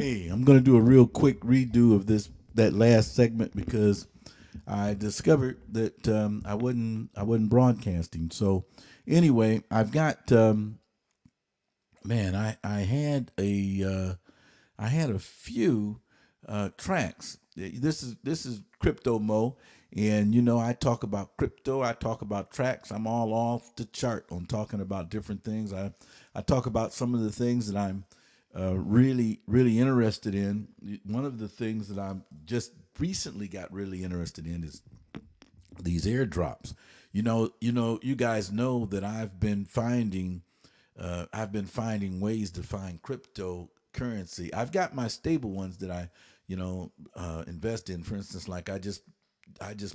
Hey, I'm gonna do a real quick redo of that last segment because I discovered that I wasn't broadcasting. So anyway, I've got man, I had a few tracks. This is Crypto Mo, and I talk about crypto. I talk about tracks. I'm all off the chart on talking about different things. I talk about some of the things that I'm really interested in. One of the things that I'm just recently got really interested in is these airdrops. You guys know that I've been finding ways to find cryptocurrency. I've got my stable ones that I, invest in. For instance, like I just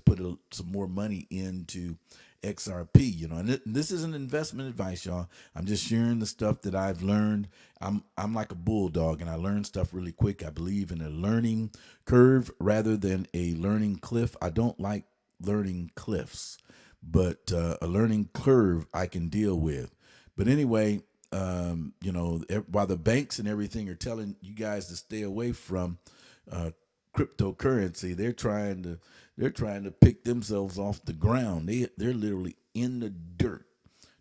put some more money into XRP. And this is an investment advice, y'all. I'm just sharing the stuff that I've learned. I'm like a bulldog, and I learn stuff really quick. I believe in a learning curve rather than a learning cliff. I don't like learning cliffs, but a learning curve I can deal with. But anyway, while the banks and everything are telling you guys to stay away from uh, cryptocurrency, they're trying to pick themselves off the ground. They're literally in the dirt.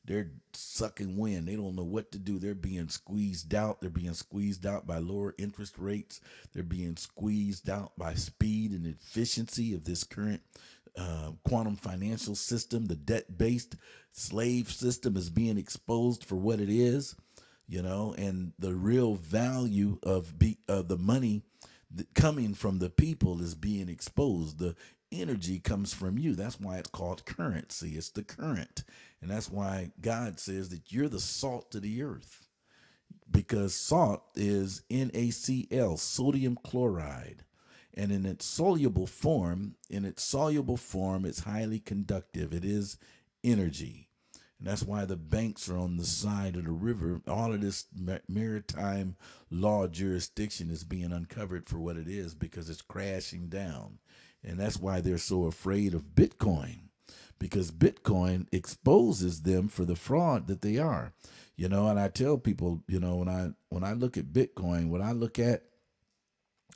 They're sucking wind. They don't know what to do. They're being squeezed out. They're being squeezed out by lower interest rates. They're being squeezed out by speed and efficiency of this current quantum financial system. The debt based slave system is being exposed for what it is, and the real value of the money coming from the people is being exposed. The energy comes from you. That's why it's called currency. It's the current. And that's why God says that you're the salt of the earth, because salt is NaCl, sodium chloride. And in its soluble form, it's highly conductive. It is energy. And that's why the banks are on the side of the river. All of this maritime law jurisdiction is being uncovered for what it is, because it's crashing down. And that's why they're so afraid of Bitcoin, because Bitcoin exposes them for the fraud that they are. And I tell people, when I look at Bitcoin, what I look at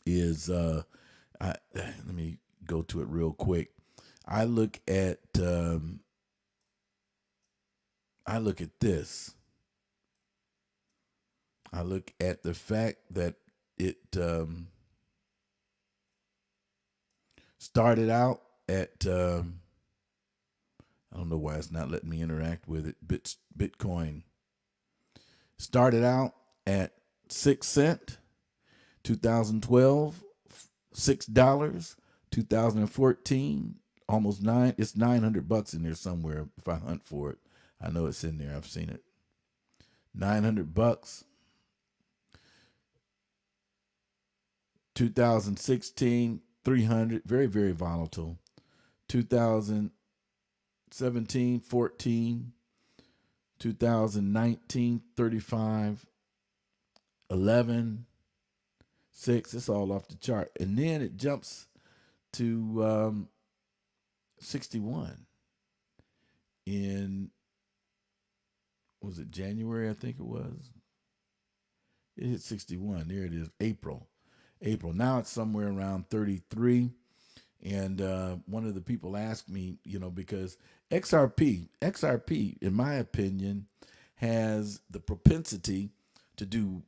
is let me go to it real quick. I look at I look at this. I look at the fact that it started out at I don't know why it's not letting me interact with it. Bitcoin started out at 6 cent, 2012, $6, 2014, almost nine. It's $900 in there somewhere. If I hunt for it, I know it's in there. I've seen it. $900. 2016, 300. Very very volatile. 2017, 14. 2019, 35. 11, 6. It's all off the chart. And then it jumps to 61 in, was it January? I think it was. It hit 61. There it is. April. Now it's somewhere around 33. And one of the people asked me, because XRP, in my opinion, has the propensity to do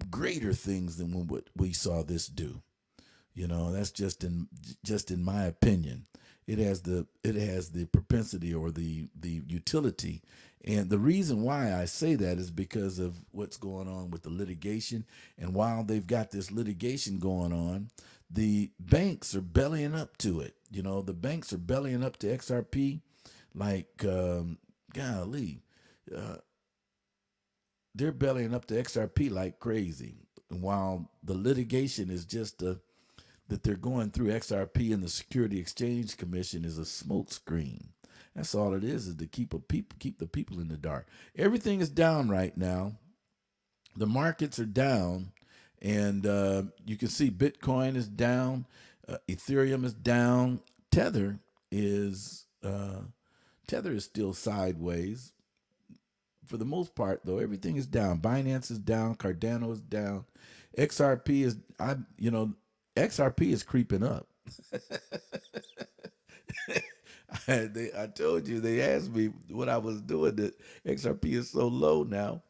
greater things than what we saw this do. That's just in my opinion. It has the propensity, or the utility. And the reason why I say that is because of what's going on with the litigation. And while they've got this litigation going on, the banks are bellying up to it. The banks are bellying up to XRP like golly. Uh, they're bellying up to XRP like crazy. And while the litigation is just that they're going through XRP and the Security Exchange Commission is a smokescreen. That's all it is to keep the people in the dark. Everything is down right now. The markets are down, and you can see Bitcoin is down, Ethereum is down, Tether is uh, Tether is still sideways for the most part, though. Everything is down. Binance is down. Cardano is down. XRP is XRP is creeping up. I told you, they asked me what I was doing. That XRP is so low now.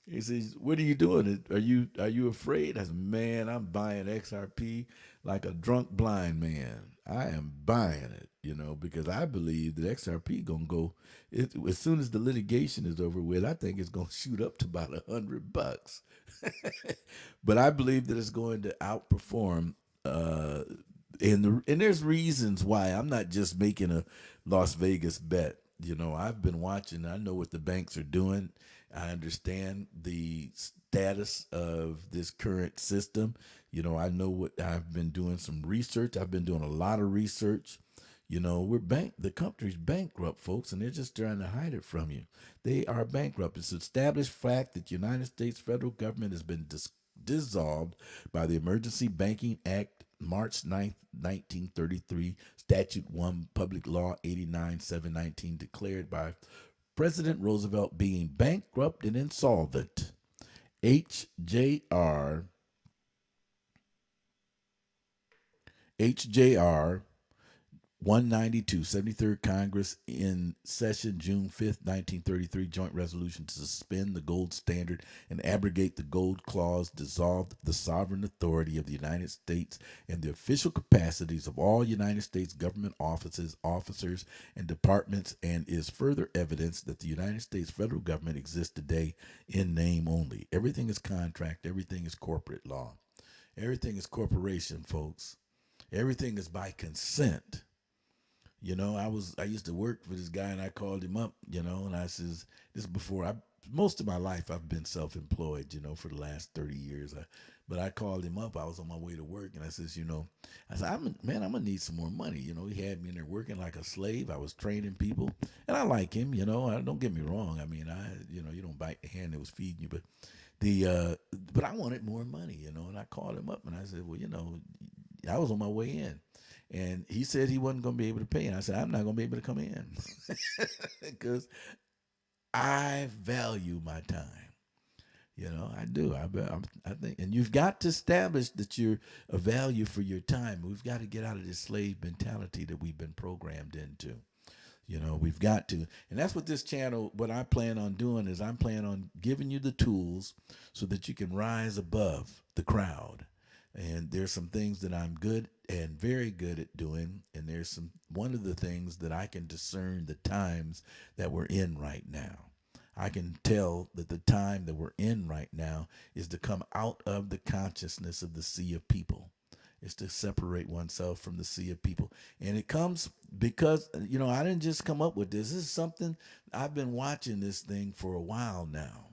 He says, "What are you doing? Are you afraid?" I said, "Man, I'm buying XRP like a drunk blind man. I am buying it, because I believe that XRP gonna go. As soon as the litigation is over with, I think it's gonna shoot up to about $100. But I believe that it's going to outperform. And there's reasons why. I'm not just making a Las Vegas bet. I've been watching. I know what the banks are doing. I understand the status of this current system. I know what I've been doing some research. I've been doing a lot of research. The country's bankrupt, folks, and they're just trying to hide it from you. They are bankrupt. It's an established fact that the United States federal government has been dissolved by the Emergency Banking Act, March 9th, 1933, Statute 1, Public Law 89-719, declared by President Roosevelt being bankrupt and insolvent. HJR 192, 73rd Congress in session June 5th, 1933, joint resolution to suspend the gold standard and abrogate the gold clause dissolved the sovereign authority of the United States and the official capacities of all United States government offices, officers, and departments, and is further evidence that the United States federal government exists today in name only. Everything is contract. Everything is corporate law. Everything is corporation, folks. Everything is by consent. I used to work for this guy, and I called him up, and I says, this is before most of my life I've been self-employed, for the last 30 years. But I called him up. I was on my way to work, and I says, I'm gonna need some more money. He had me in there working like a slave. I was training people, and I like him. Don't get me wrong. I mean, you don't bite the hand that was feeding you, but I wanted more money, and I called him up, and I said, well, I was on my way in. And he said he wasn't going to be able to pay. And I said, I'm not going to be able to come in because I value my time. I do. I think, and you've got to establish that you're a value for your time. We've got to get out of this slave mentality that we've been programmed into. We've got to. And that's what this channel, what I plan on doing is I'm planning on giving you the tools so that you can rise above the crowd. And there's some things that I'm good and very good at doing. And there's one of the things that I can discern the times that we're in right now. I can tell that the time that we're in right now is to come out of the consciousness of the sea of people. It's to separate oneself from the sea of people. And it comes because, I didn't just come up with this. This is something I've been watching this thing for a while now.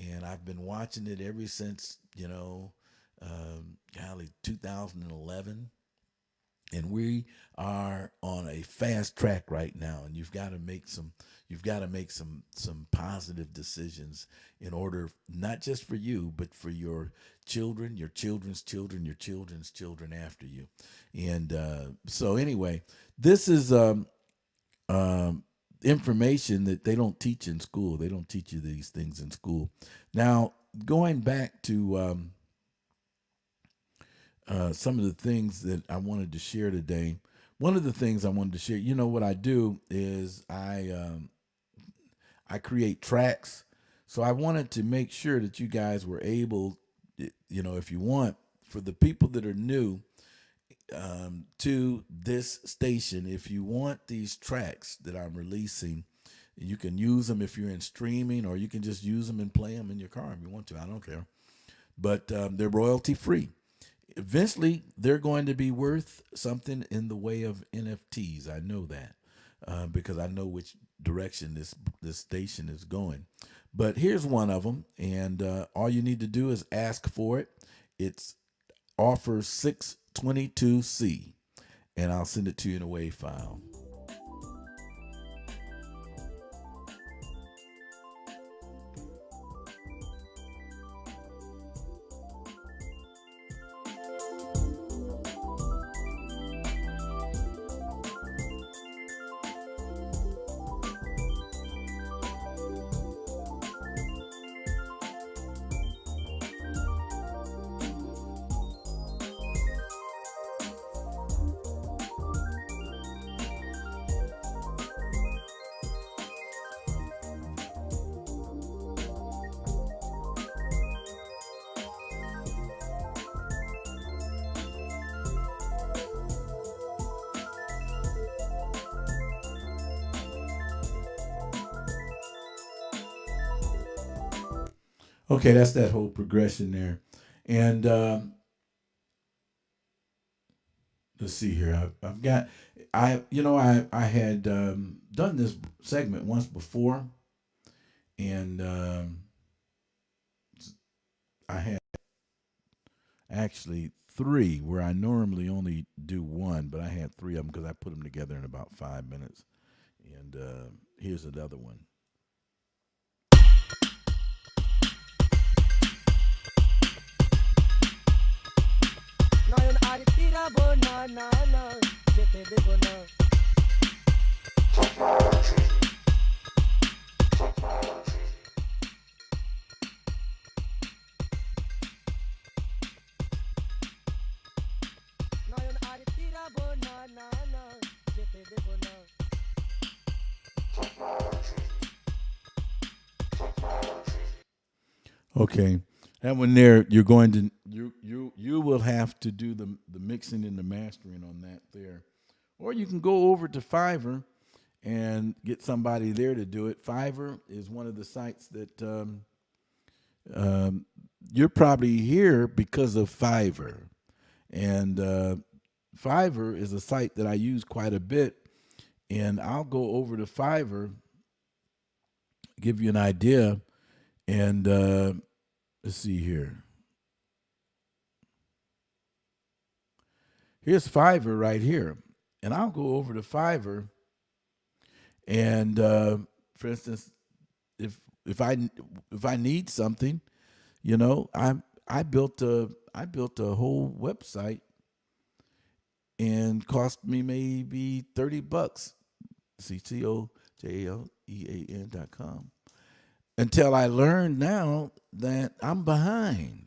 And I've been watching it ever since, 2011, and we are on a fast track right now. And you've got to make some positive decisions in order, not just for you, but for your children, your children's children, your children's children after you. And so anyway, this is information that they don't teach in school. They don't teach you these things in school. Now, going back to some of the things that I wanted to share today. One of the things I wanted to share, what I do is I create tracks. So I wanted to make sure that you guys were able, if you want, for the people that are new to this station, if you want these tracks that I'm releasing, you can use them if you're in streaming, or you can just use them and play them in your car if you want to. I don't care. But they're royalty free. Eventually, they're going to be worth something in the way of NFTs. I know that because I know which direction this station is going. But here's one of them, and all you need to do is ask for it. It's offer 622C, and I'll send it to you in a WAV file. Okay, that's that whole progression there. And let's see here. I've got I had done this segment once before, and I had actually three where I normally only do one, but I had three of them because I put them together in about 5 minutes. And here's another one. নয়ন আর ফিরাবো না না না যেতে দেব না নয়ন আর ফিরাবো না না না যেতে দেব না Okay, that one there, you're going to you will have to do the mixing and the mastering on that there, or you can go over to Fiverr and get somebody there to do it. Fiverr is one of the sites that um, you're probably here because of Fiverr, and Fiverr is a site that I use quite a bit, and I'll go over to Fiverr, give you an idea, and let's see here. Here's Fiverr right here. And I'll go over to Fiverr and for instance, if I need something, I built a whole website and cost me maybe $30. CTOJLEAN.com. Until I learned now that I'm behind.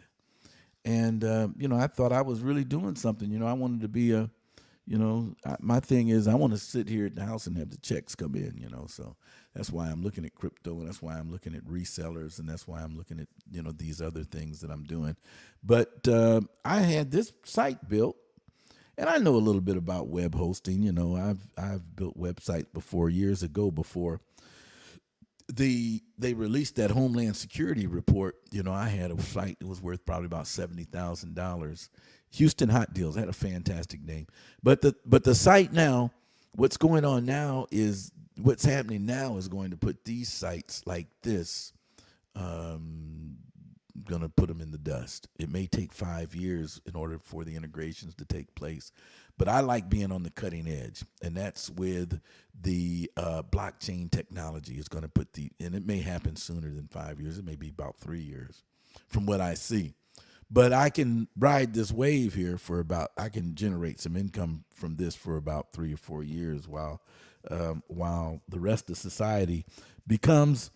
And, I thought I was really doing something. I wanted to be my thing is I want to sit here at the house and have the checks come in, So that's why I'm looking at crypto, and that's why I'm looking at resellers, and that's why I'm looking at, these other things that I'm doing. But I had this site built, and I know a little bit about web hosting. I've built websites before, years ago, before they released that Homeland Security report. I had a site that was worth probably about $70,000. Houston Hot Deals had a fantastic name, but the site now, what's going on now is what's happening now is going to put these sites like this, going to put them in the dust. It may take 5 years in order for the integrations to take place, but I like being on the cutting edge, and that's with the blockchain technology is going to put and it may happen sooner than 5 years. It may be about 3 years from what I see. But I can ride this wave here I can generate some income from this for about 3 or 4 years while the rest of society becomes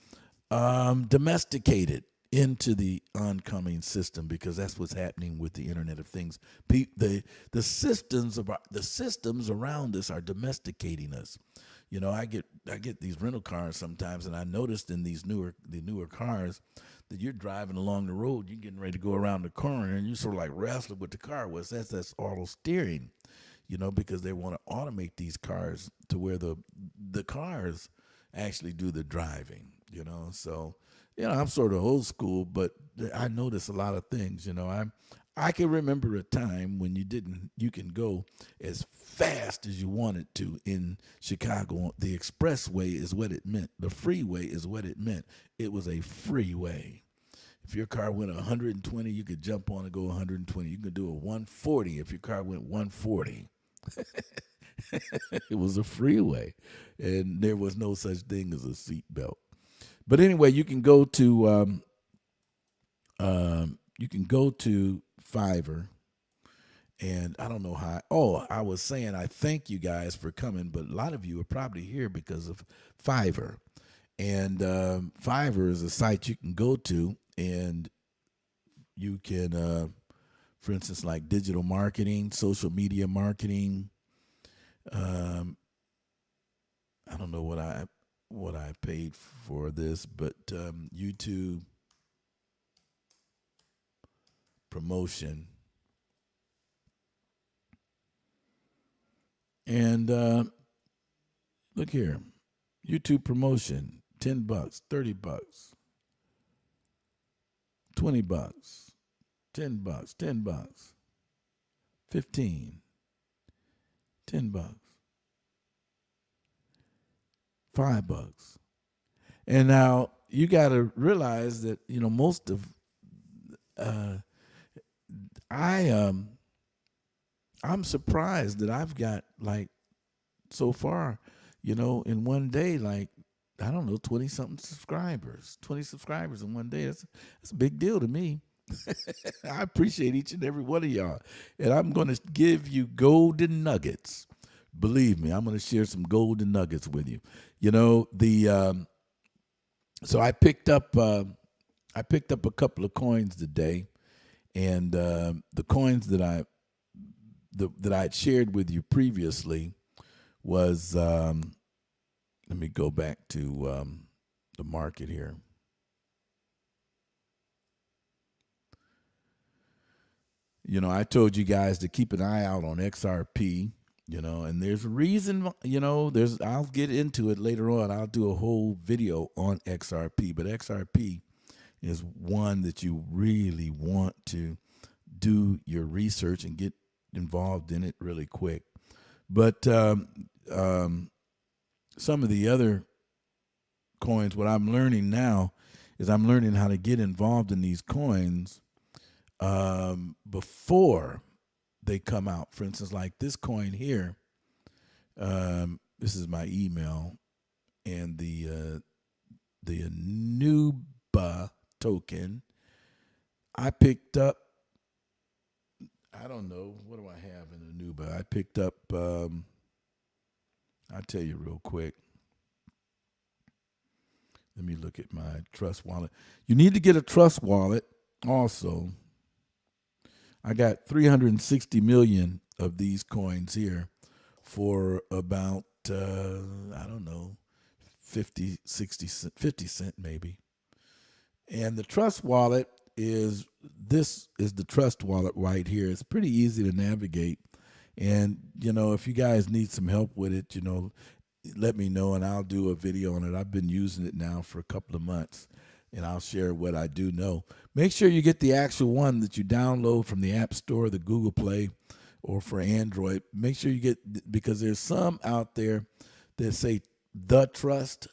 domesticated into the oncoming system, because that's what's happening with the Internet of Things. The systems around us are domesticating us. I get these rental cars sometimes, and I noticed in the newer cars that you're driving along the road, you're getting ready to go around the corner, and you're sort of like wrestling with the car. Well, that's auto steering, because they want to automate these cars to where the cars actually do the driving. So I'm sort of old school, but I notice a lot of things. I can remember a time when you can go as fast as you wanted to in Chicago. The expressway is what it meant. The freeway is what it meant. It was a freeway. If your car went 120, you could jump on and go 120. You could do a 140 if your car went 140. It was a freeway, and there was no such thing as a seat belt. But anyway, you can go to Fiverr, and I don't know how. I was saying I thank you guys for coming, but a lot of you are probably here because of Fiverr, and Fiverr is a site you can go to, and you can, for instance, like digital marketing, social media marketing. I don't know what I paid for this, but YouTube promotion, and look here, YouTube promotion, $10, $30. $20, $10, $10, 15, $10, $5. And now you got to realize that, most of uh, I I'm surprised that I've got like so far, in one day, like I don't know, 20 something subscribers. 20 subscribers in one day. That's a big deal to me. I appreciate each and every one of y'all. And I'm going to give you golden nuggets. Believe me, I'm going to share some golden nuggets with you. So I picked up a couple of coins today, and the coins that I had shared with you previously was let me go back to the market here. I told you guys to keep an eye out on XRP, and there's a reason, I'll get into it later on. I'll do a whole video on XRP, but XRP is one that you really want to do your research and get involved in it really quick. But some of the other coins, what I'm learning now is I'm learning how to get involved in these coins before they come out. For instance, like this coin here, this is my email, and the Anuba token, I picked up, I don't know, what do I have in Anuba? I picked up, I'll tell you real quick. Let me look at my Trust Wallet. You need to get a Trust Wallet also. I got 360 million of these coins here for about, I don't know, 50, 60, 50 cent maybe. And the Trust Wallet this is the Trust Wallet right here. It's pretty easy to navigate. And, if you guys need some help with it, let me know and I'll do a video on it. I've been using it now for a couple of months, and I'll share what I do know. Make sure you get the actual one that you download from the App Store, the Google Play, or for Android. Make sure you get, because there's some out there that say the Trust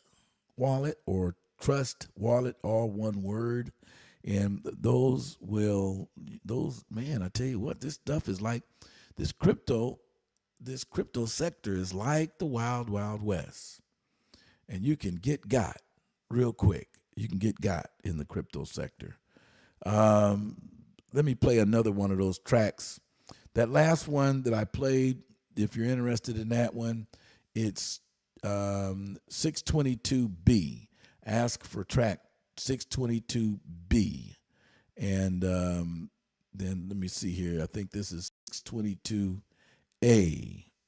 Wallet or Trust Wallet, all one word. And man, I tell you what, this stuff is like, this crypto sector is like the wild, wild west. And you can get got real quick. You can get got in the crypto sector. Let me play another one of those tracks. That last one that I played, if you're interested in that one, it's 622B. Ask for track 622B. And then let me see here. I think this is 622A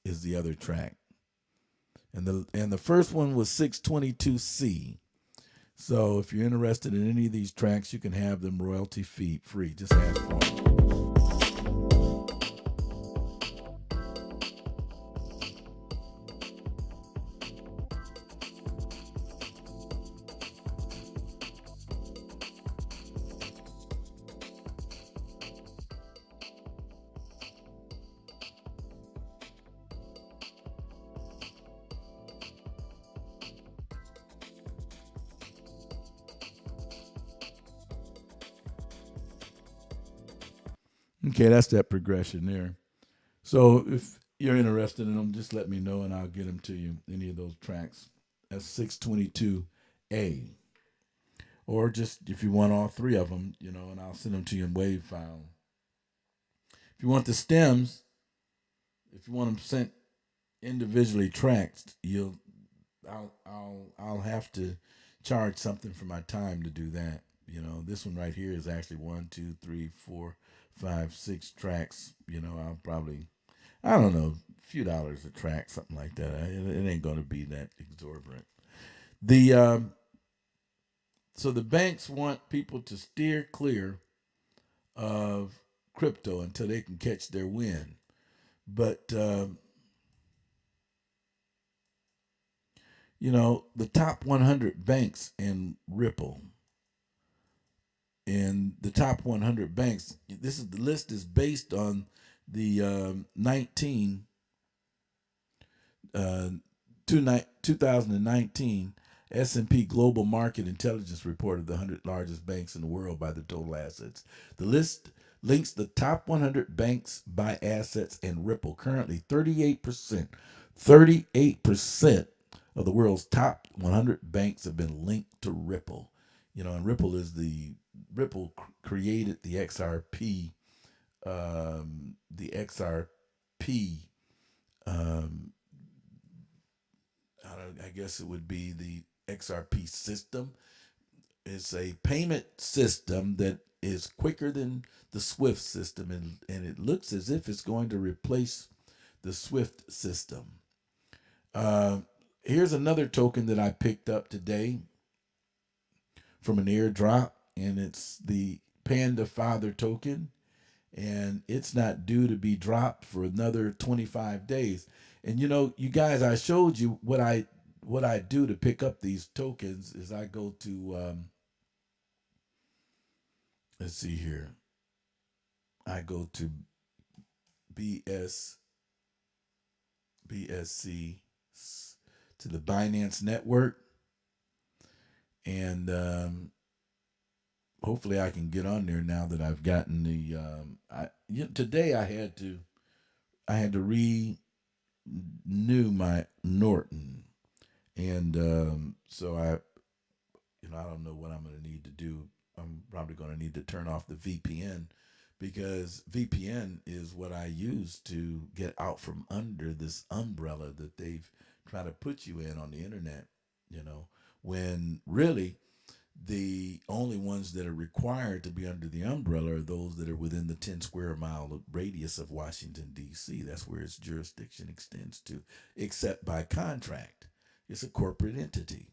is the other track. And the first one was 622C. So if you're interested in any of these tracks, you can have them royalty free. Just ask for them. Okay, that's that progression there. So if you're interested in them, just let me know and I'll get them to you, any of those tracks. That's 622A. Or just if you want all three of them, and I'll send them to you in WAV file. If you want the stems, if you want them sent individually tracked, I'll have to charge something for my time to do that. This one right here is actually 1, 2, 3, 4, 5, 6 tracks. I'll probably, I don't know, a few dollars a track, something like that. It ain't going to be that exorbitant. So the banks want people to steer clear of crypto until they can catch their wind. But the top 100 banks in Ripple, And the top 100 banks. The list is based on the uh, 2019 S&P Global Market Intelligence report of the 100 largest banks in the world by the total assets. The list links the top 100 banks by assets and Ripple. Currently, 38% of the world's top 100 banks have been linked to Ripple. And Ripple created the XRP. Um, I guess it would be the XRP system. It's a payment system that is quicker than the SWIFT system, and it looks as if it's going to replace the SWIFT system. Uh, Here's another token that I picked up today from an airdrop, and it's the Panda Father token, and it's not due to be dropped for another 25 days. And you guys, I showed you what I do to pick up these tokens is I go to let's see here. I go to BSC to the Binance network, and hopefully I can get on there now that I've gotten the. Today I had to renew my Norton, and so I don't know what I'm going to need to do. I'm probably going to need to turn off the VPN, because VPN is what I use to get out from under this umbrella that they've tried to put you in on the internet, when really the only ones that are required to be under the umbrella are those that are within the 10 square mile radius of Washington, D.C. That's where its jurisdiction extends to, except by contract. It's a corporate entity,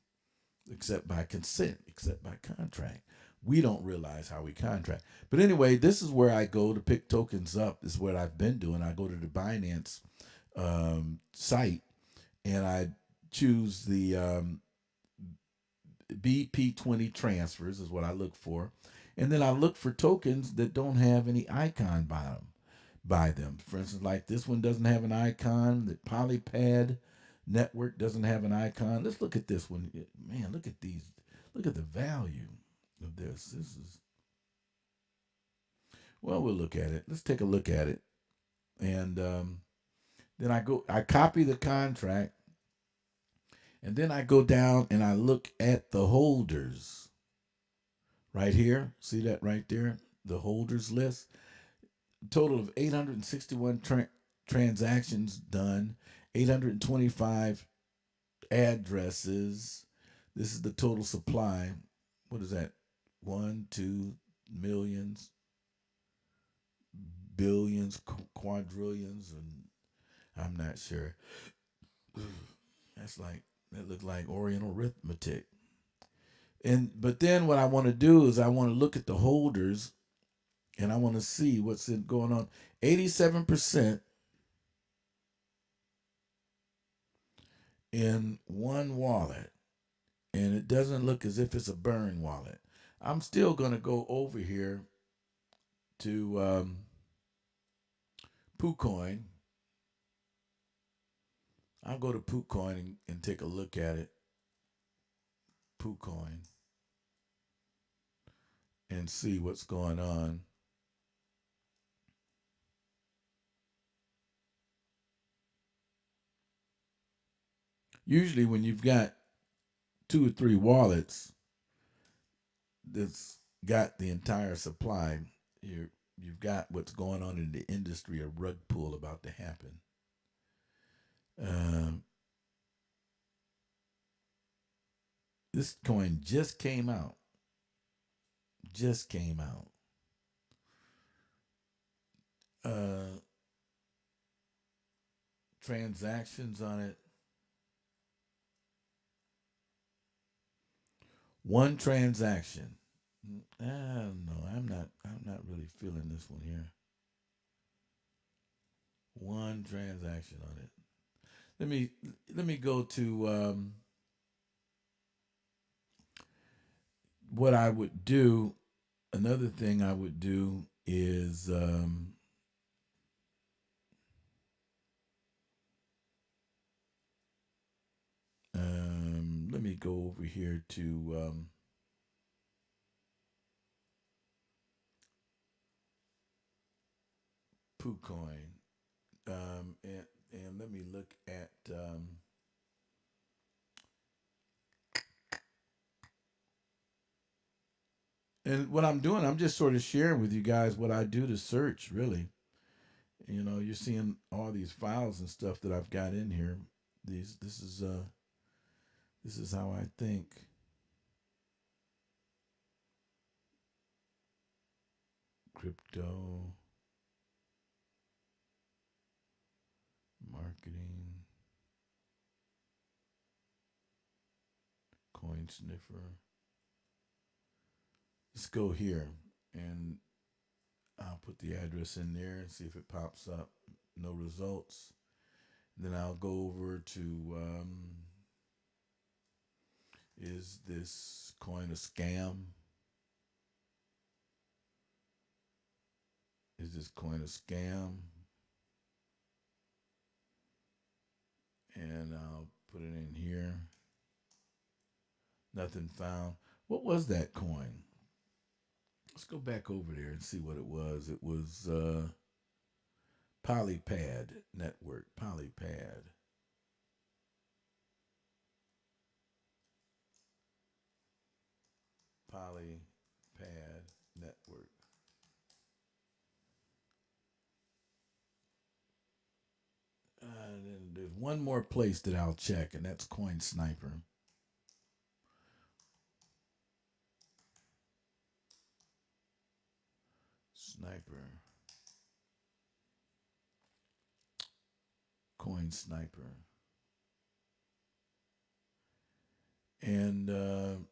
except by consent, except by contract. We don't realize how we contract. But anyway, this is where I go to pick tokens up. This is what I've been doing. I go to the Binance site, and I choose the BP20 transfers is what I look for. And then I look for tokens that don't have any icon by them. For instance, like this one doesn't have an icon. The Polypad network doesn't have an icon. Let's look at this one. Man, look at these. Look at the value of this. Well, we'll look at it. Let's take a look at it. And then I copy the contract, and then I go down and I look at the holders right here. See that right there? The holders list. Total of 861 transactions done, 825 addresses. This is the total supply. What is that? 1, 2 millions, billions, quadrillions, and I'm not sure. That looked like Oriental arithmetic. But then what I want to do is I want to look at the holders, and I want to see what's going on. 87% in one wallet, and it doesn't look as if it's a burn wallet. I'm still going to go over here to PooCoin. I'll go to PooCoin and take a look at it. PooCoin. And see what's going on. Usually when you've got 2 or 3 wallets that's got the entire supply, you've got what's going on in the industry, a rug pull about to happen. This coin just came out. Transactions on it. One transaction. I don't know. I'm not really feeling this one here. One transaction on it. Let me go to what I would do. Another thing I would do is let me go over here to PooCoin, and let me look at and what I'm doing. I'm just sort of sharing with you guys what I do to search. Really, you're seeing all these files and stuff that I've got in here. These this is how I think. Crypto marketing, coin sniffer. Let's go here and I'll put the address in there and see if it pops up. No results. Then I'll go over to is this coin a scam? Is this coin a scam? And I'll put it in here. Nothing found. What was that coin? Let's go back over there and see what it was. It was Polypad Network. Polypad. Polypad Network. Then there's one more place that I'll check, and that's Coin Sniper. Sniper. Coin Sniper. And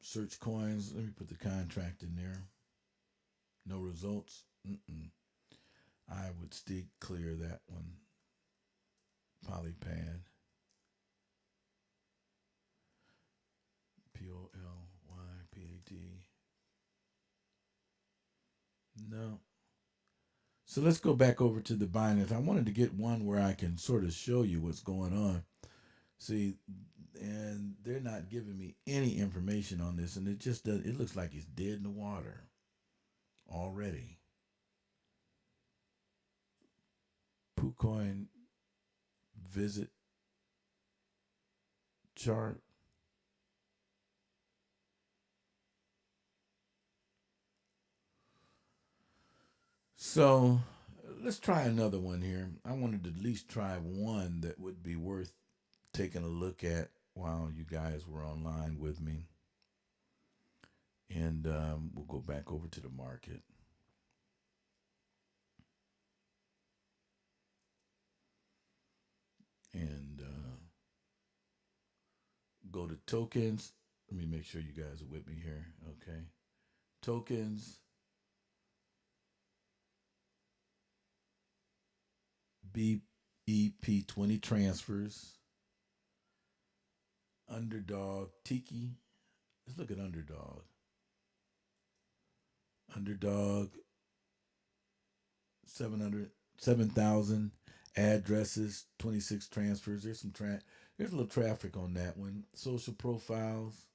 search coins. Let me put the contract in there. No results. I would steer clear that one. Polypad. Polypad. No. So let's go back over to the Binance. I wanted to get one where I can sort of show you what's going on. See, and they're not giving me any information on this, and it just does. It looks like it's dead in the water already. PooCoin visit chart. So let's try another one here. I wanted to at least try one that would be worth taking a look at while you guys were online with me. And we'll go back over to the market. And go to tokens. Let me make sure you guys are with me here. Okay. Tokens. BEP20 transfers. Underdog. Tiki. Let's look at Underdog. Underdog. 7,000 addresses, 26 transfers. There's a little traffic on that one. Social profiles,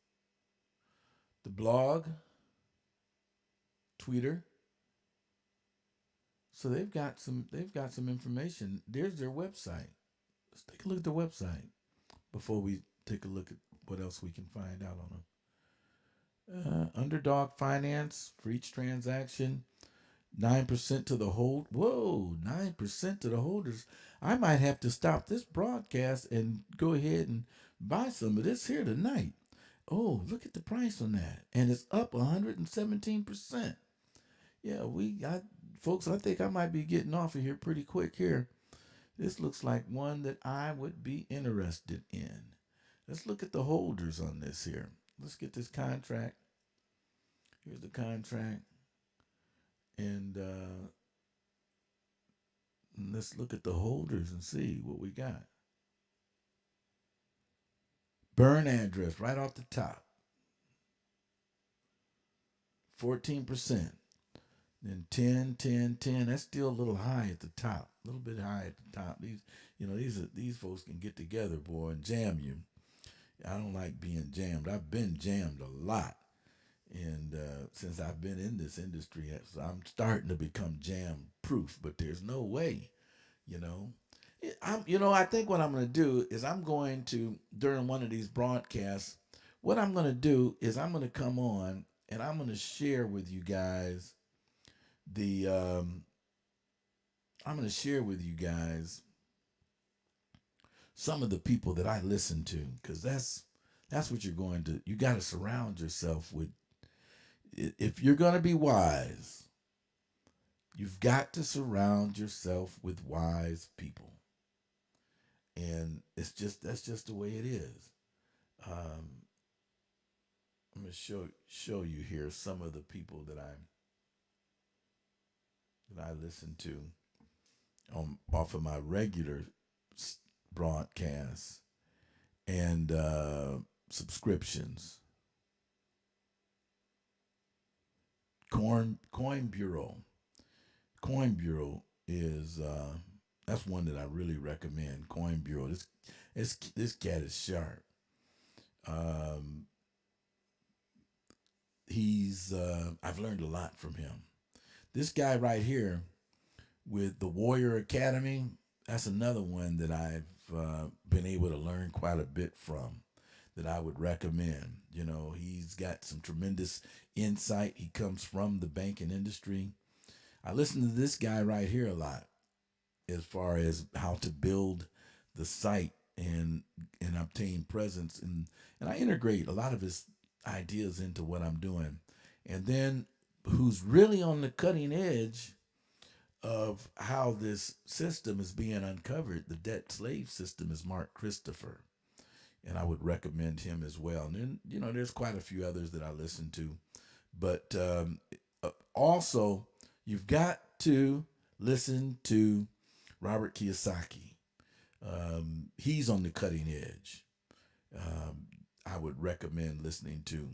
the blog, Twitter. So they've got some information. There's their website. Let's take a look at the website before we take a look at what else we can find out on them. Underdog Finance for each transaction. 9% to the hold. Whoa, 9% to the holders. I might have to stop this broadcast and go ahead and buy some of this here tonight. Oh, look at the price on that. And it's up 117%. Yeah, folks, I think I might be getting off of here pretty quick here. This looks like one that I would be interested in. Let's look at the holders on this here. Let's get this contract. Here's the contract. And let's look at the holders and see what we got. Burn address right off the top. 14%. Then 10, 10, 10. That's still a little high at the top. A little bit high at the top. These folks can get together, boy, and jam you. I don't like being jammed. I've been jammed a lot. And since I've been in this industry, so I'm starting to become jam proof, but there's no way, you know. I think what I'm going to do is I'm going to, during one of these broadcasts, what I'm going to do is I'm going to come on and I'm going to share with you guys the, I'm going to share with you guys some of the people that I listen to, because that's what you're going to, you got to surround yourself with. If you're going to be wise, you've got to surround yourself with wise people. And that's just the way it is. Um, I'm gonna show you here some of the people that I listen to on off of my regular broadcasts and subscriptions. Coin Bureau. Coin Bureau is that's one that I really recommend. Coin Bureau. This cat is sharp. Um, he's I've learned a lot from him. This guy right here with the Warrior Academy, that's another one that I've been able to learn quite a bit from. That I would recommend. He's got some tremendous insight. He comes from the banking industry. I listen to this guy right here a lot as far as how to build the site and obtain presence, and I integrate a lot of his ideas into what I'm doing. And then who's really on the cutting edge of how this system is being uncovered, the debt slave system, is Mark Christopher. And I would recommend him as well. And then, there's quite a few others that I listen to. But also, you've got to listen to Robert Kiyosaki. He's on the cutting edge. Um, I would recommend listening to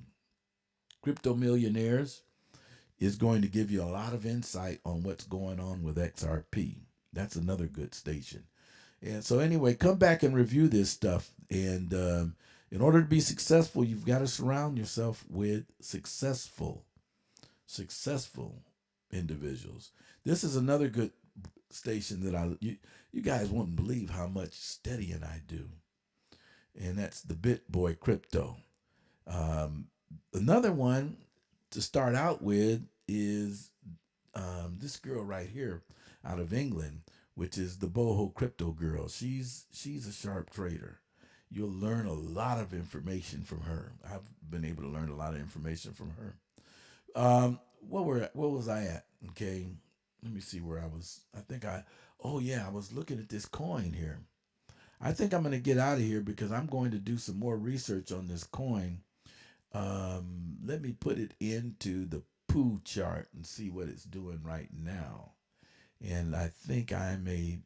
Crypto Millionaires. Is going to give you a lot of insight on what's going on with XRP. That's another good station. And so, anyway, come back and review this stuff. And in order to be successful, you've got to surround yourself with successful individuals. This is another good station that you guys wouldn't believe how much studying I do. And that's the BitBoy Crypto. Another one to start out with is this girl right here out of England, which is the Boho Crypto Girl. She's a sharp trader. You'll learn a lot of information from her. I've been able to learn a lot of information from her. What was I at? Okay, let me see where I was. Oh yeah, I was looking at this coin here. I think I'm gonna get out of here because I'm going to do some more research on this coin. Let me put it into the Poo chart and see what it's doing right now. And I think I may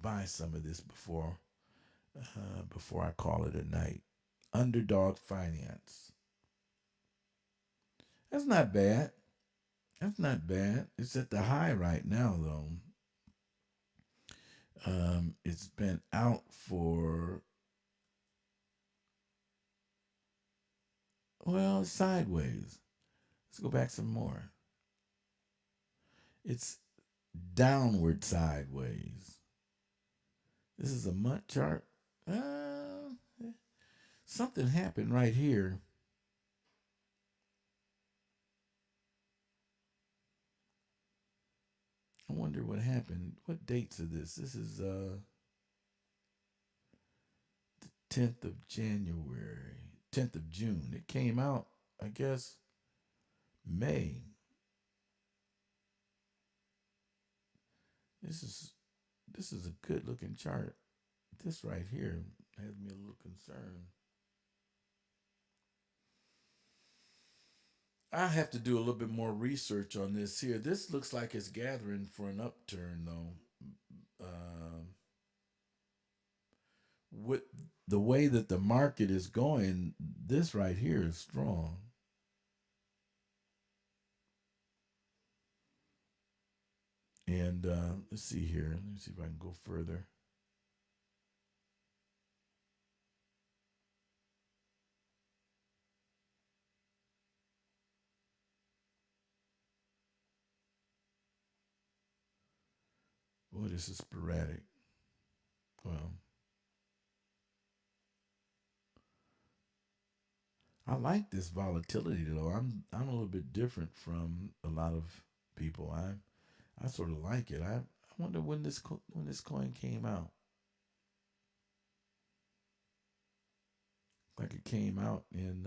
buy some of this before I call it a night. Underdog Finance. That's not bad. That's not bad. It's at the high right now, though. It's been out for, well, sideways. Let's go back some more. It's downward sideways. This is a month chart. Something happened right here. I wonder what happened. What dates are this? This is the 10th of January, 10th of June. It came out, I guess, May. This is a good looking chart. This right here has me a little concerned. I have to do a little bit more research on this here. This looks like it's gathering for an upturn, though. With the way that the market is going, this right here is strong. And let's see here. Let me see if I can go further. Boy, this is sporadic. Well, I like this volatility though. I'm a little bit different from a lot of people. I sort of like it. I wonder when this coin came out. Like it came out in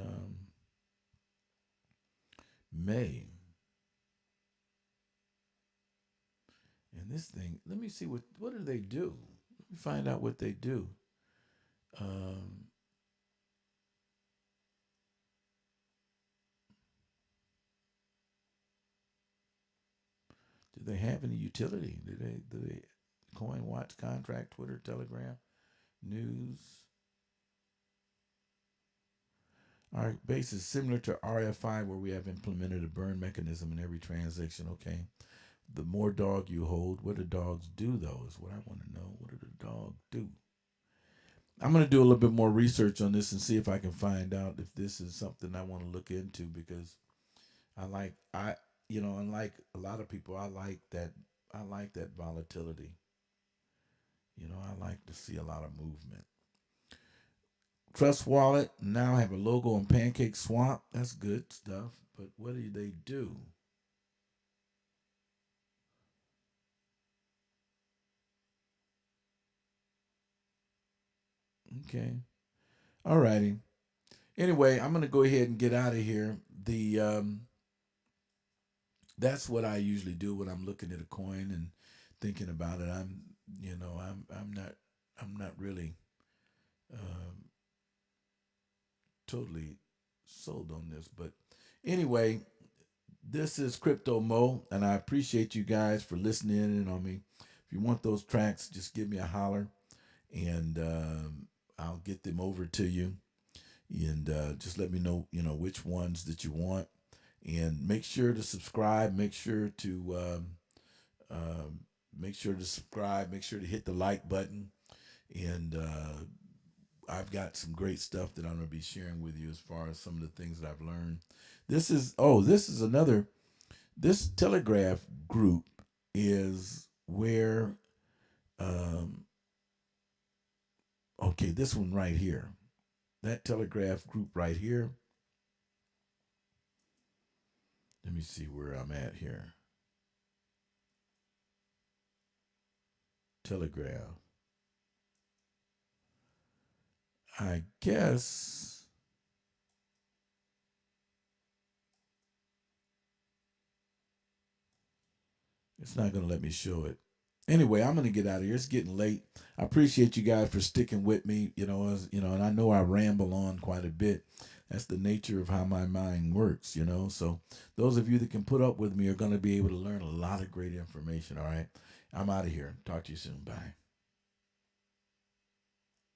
May. And this thing, let me see what do they do? Let me find out what they do. Um, do they have any utility? Do they coin watch contract Twitter Telegram news? Our base is similar to RFI where we have implemented a burn mechanism in every transaction. Okay. The more dog you hold, what do dogs do though is what I want to know. What do the dog do? I'm going to do a little bit more research on this and see if I can find out if this is something I want to look into because I unlike a lot of people, I like that volatility. I like to see a lot of movement. Trust Wallet now have a logo on Pancake Swap. That's good stuff. But what do they do? Okay. All righty. Anyway, I'm gonna go ahead and get out of here. The That's what I usually do when I'm looking at a coin and thinking about it. I'm not really um, totally sold on this, but anyway, this is Crypto Mo, and I appreciate you guys for listening in on me. If you want those tracks, just give me a holler, and I'll get them over to you. And just let me know, which ones that you want, and make sure to subscribe. Um, Make sure to subscribe. Make sure to hit the like button, and I've got some great stuff that I'm going to be sharing with you as far as some of the things that I've learned. This is another. This Telegraph group is where, um, okay, this one right here, that Telegraph group right here. Let me see where I'm at here. Telegraph. I guess it's not going to let me show it. Anyway, I'm going to get out of here. It's getting late. I appreciate you guys for sticking with me, and I know I ramble on quite a bit. That's the nature of how my mind works. So those of you that can put up with me are going to be able to learn a lot of great information, all right? I'm out of here. Talk to you soon. Bye.